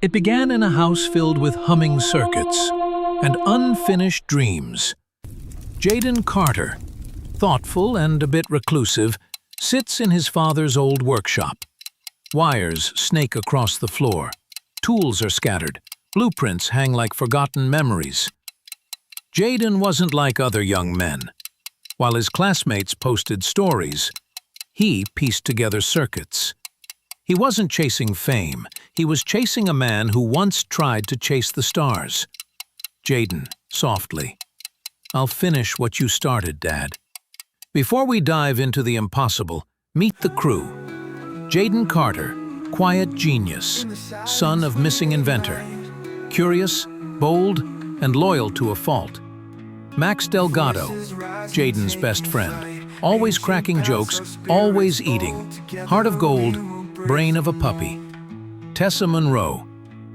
It began in a house filled with humming circuits and unfinished dreams. Jaden Carter, thoughtful and a bit reclusive, sits in his father's old workshop. Wires snake across the floor. Tools are scattered. Blueprints hang like forgotten memories. Jaden wasn't like other young men. While his classmates posted stories, he pieced together circuits. He wasn't chasing fame. He was chasing a man who once tried to chase the stars. Jaden, softly, "I'll finish what you started, Dad." Before we dive into the impossible, meet the crew. Jaden Carter, quiet genius, son of missing inventor. Curious, bold, and loyal to a fault. Max Delgado, Jaden's best friend. Always cracking jokes, always eating. Heart of gold, brain of a puppy. Tessa Monroe,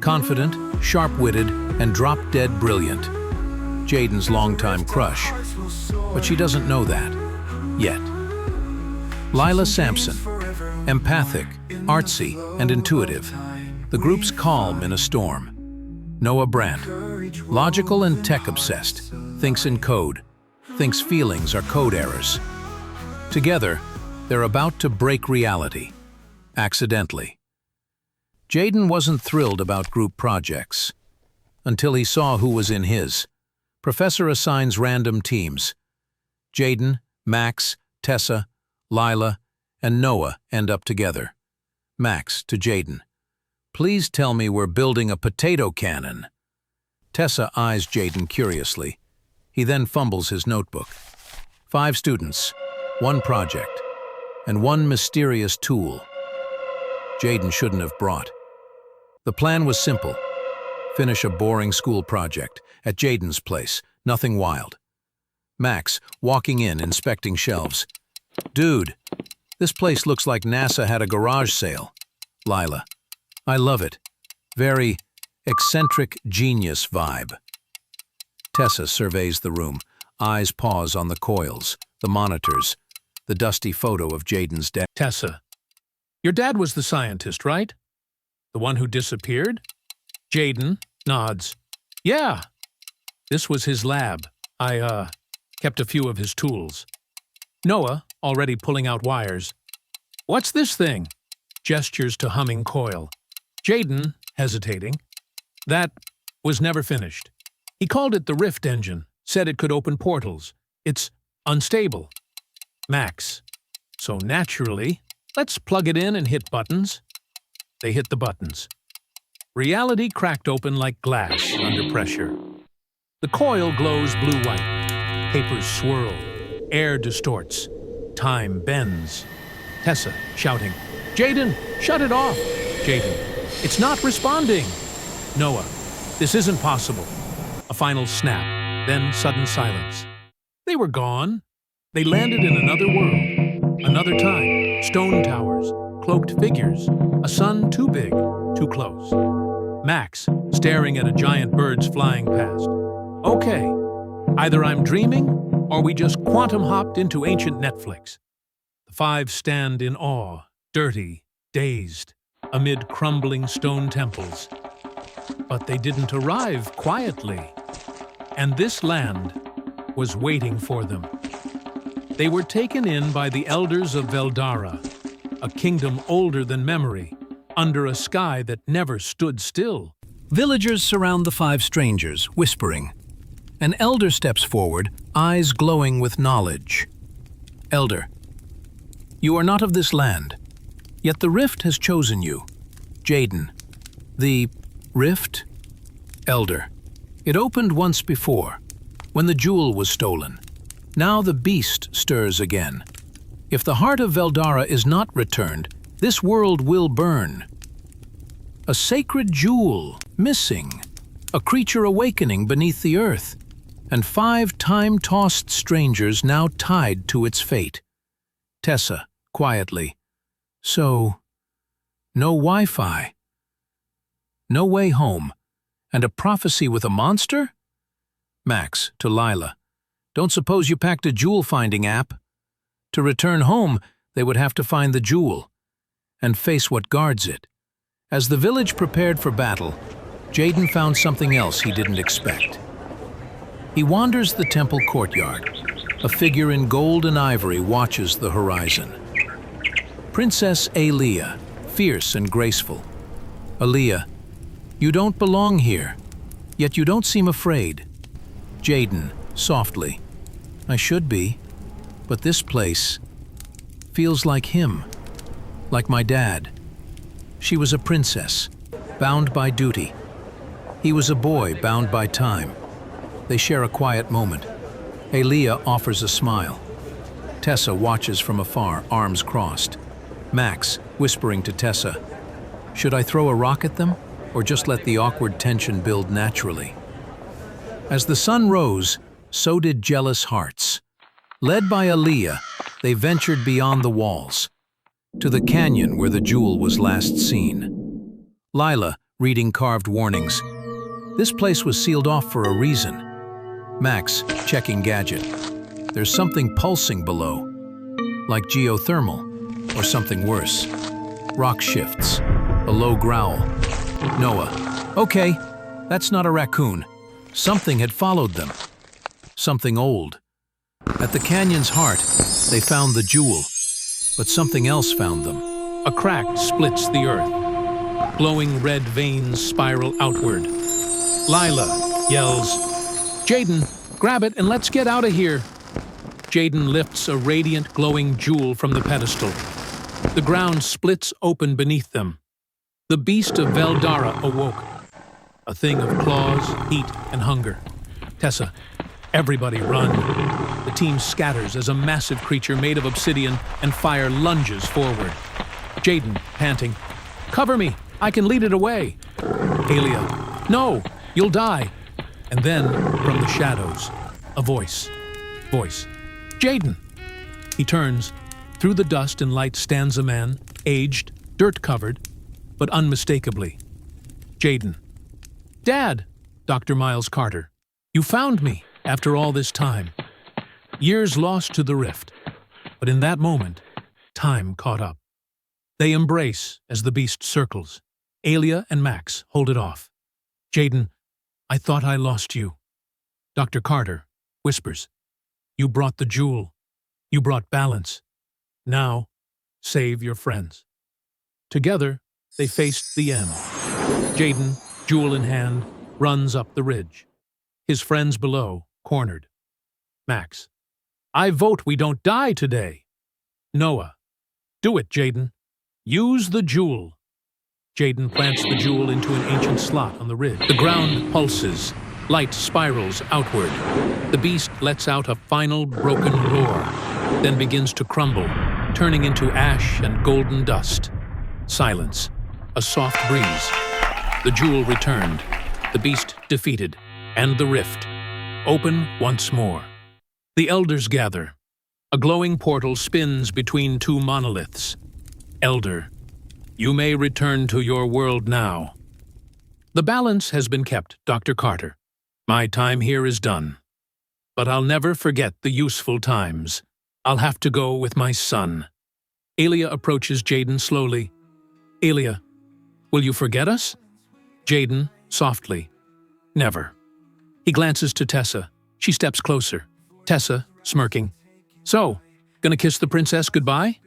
confident, sharp-witted, and drop-dead brilliant. Jaden's longtime crush. But she doesn't know that. Yet. Lila Sampson, empathic, artsy, and intuitive. The group's calm in a storm. Noah Brandt, logical and tech-obsessed, thinks in code, thinks feelings are code errors. Together, they're about to break reality. Accidentally. Jaden wasn't thrilled about group projects. Until he saw who was in his. Professor assigns random teams. Jaden, Max, Tessa, Lila, and Noah end up together. Max to Jaden, "Please tell me we're building a potato cannon." Tessa eyes Jaden curiously. He then fumbles his notebook. 5 students, 1 project, and 1 mysterious tool. Jaden shouldn't have brought. The plan was simple. Finish a boring school project at Jaden's place, nothing wild. Max, walking in, inspecting shelves. "Dude, this place looks like NASA had a garage sale." Lila, "I love it. Very eccentric genius vibe." Tessa surveys the room. Eyes pause on the coils, the monitors, the dusty photo of Jaden's dad. Tessa, your dad was the scientist, right? The one who disappeared? Jaden nods. Yeah, this was his lab. I kept a few of his tools. Noah, already pulling out wires. What's this thing? Gestures to humming coil. Jaden, hesitating. That was never finished. He called it the Rift engine, said it could open portals. It's unstable. Max. So naturally, let's plug it in and hit buttons. They hit the buttons. Reality cracked open like glass under pressure. The coil glows blue-white. Papers swirl. Air distorts. Time bends. Tessa shouting, "Jaden, shut it off!" Jaden, "It's not responding!" Noah, "This isn't possible." A final snap, then sudden silence. They were gone. They landed in another world, another time. Stone towers, cloaked figures, a sun too big, too close. Max, staring at a giant birds flying past. Okay, either I'm dreaming, or we just quantum hopped into ancient Netflix. The 5 stand in awe, dirty, dazed, amid crumbling stone temples. But they didn't arrive quietly. And this land was waiting for them. They were taken in by the elders of Veldara, a kingdom older than memory, under a sky that never stood still. Villagers surround the 5 strangers, whispering. An elder steps forward, eyes glowing with knowledge. Elder, you are not of this land, yet the Rift has chosen you. Jaden, the Rift? Elder, it opened once before, when the jewel was stolen. Now the beast stirs again. If the heart of Veldara is not returned, this world will burn. A sacred jewel, missing. A creature awakening beneath the earth. And 5 time-tossed strangers now tied to its fate. Tessa, quietly. So, no Wi-Fi. No way home. And a prophecy with a monster? Max, to Lila. Don't suppose you packed a jewel-finding app? To return home, they would have to find the jewel and face what guards it. As the village prepared for battle, Jaden found something else he didn't expect. He wanders the temple courtyard. A figure in gold and ivory watches the horizon. Princess Aaliyah, fierce and graceful. Aaliyah, you don't belong here, yet you don't seem afraid. Jaden, softly, I should be, but this place feels like him, like my dad. She was a princess, bound by duty. He was a boy, bound by time. They share a quiet moment. Aaliyah offers a smile. Tessa watches from afar, arms crossed. Max, whispering to Tessa, should I throw a rock at them, or just let the awkward tension build naturally? As the sun rose, so did jealous hearts. Led by Aaliyah, they ventured beyond the walls, to the canyon where the jewel was last seen. Lila, reading carved warnings. This place was sealed off for a reason. Max, checking gadget. There's something pulsing below, like geothermal, or something worse. Rock shifts, a low growl. Noah, okay, that's not a raccoon. Something had followed them. Something old. At the canyon's heart, they found the jewel, but something else found them. A crack splits the earth. Glowing red veins spiral outward. Lila yells, Jaden, grab it and let's get out of here. Jaden lifts a radiant, glowing jewel from the pedestal. The ground splits open beneath them. The beast of Veldara awoke. A thing of claws, heat, and hunger. Tessa, everybody run. The team scatters as a massive creature made of obsidian and fire lunges forward. Jaden, panting, cover me, I can lead it away. Aaliyah, no, you'll die. And then, from the shadows, a voice. Jaden! He turns. Through the dust and light stands a man, aged, dirt-covered, but unmistakably. Jaden. Dad, Dr. Miles Carter, you found me after all this time. Years lost to the rift, but in that moment, time caught up. They embrace as the beast circles. Aaliyah and Max hold it off. Jaden, I thought I lost you. Dr. Carter whispers, you brought the jewel. You brought balance. Now, save your friends. Together, they faced the end. Jaden, jewel in hand, runs up the ridge. His friends below, cornered. Max, I vote we don't die today. Noah, do it, Jaden. Use the jewel. Jaden plants the jewel into an ancient slot on the ridge. The ground pulses. Light spirals outward. The beast lets out a final broken roar, then begins to crumble, turning into ash and golden dust. Silence. A soft breeze. The jewel returned. The beast defeated. And the rift. Open once more. The elders gather. A glowing portal spins between two monoliths. Elder, you may return to your world now. The balance has been kept, Dr. Carter. My time here is done. But I'll never forget the useful times. I'll have to go with my son. Aaliyah approaches Jaden slowly. Aaliyah, will you forget us? Jaden, softly. Never. He glances to Tessa. She steps closer. Tessa, smirking. So, gonna kiss the princess goodbye?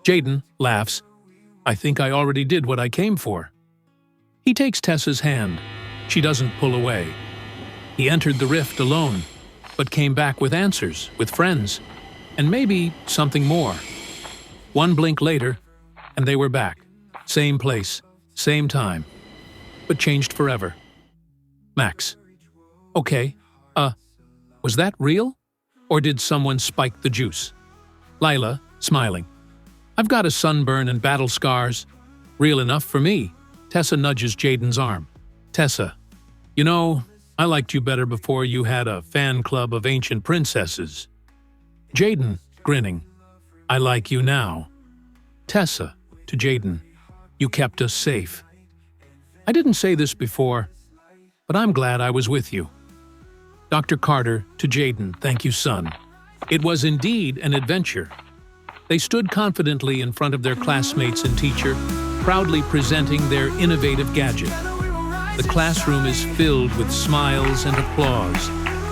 Jaden laughs. I think I already did what I came for. He takes Tessa's hand. She doesn't pull away. He entered the rift alone, but came back with answers, with friends, and maybe something more. One blink later, and they were back. Same place, same time, but changed forever. Max. Okay, was that real? Or did someone spike the juice? Lila, smiling. I've got a sunburn and battle scars. Real enough for me. Tessa nudges Jaden's arm. Tessa, you know, I liked you better before you had a fan club of ancient princesses. Jaden, grinning. I like you now. Tessa, to Jaden, you kept us safe. I didn't say this before, but I'm glad I was with you. Dr. Carter, to Jaden, thank you, son. It was indeed an adventure. They stood confidently in front of their classmates and teacher, proudly presenting their innovative gadget. The classroom is filled with smiles and applause,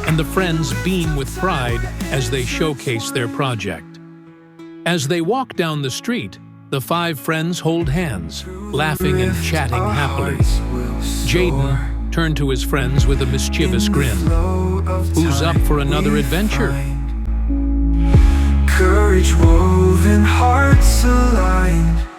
and the friends beam with pride as they showcase their project. As they walk down the street, the 5 friends hold hands, laughing and chatting happily. Jaden turned to his friends with a mischievous grin. Who's up for another adventure? Courage woven, hearts aligned.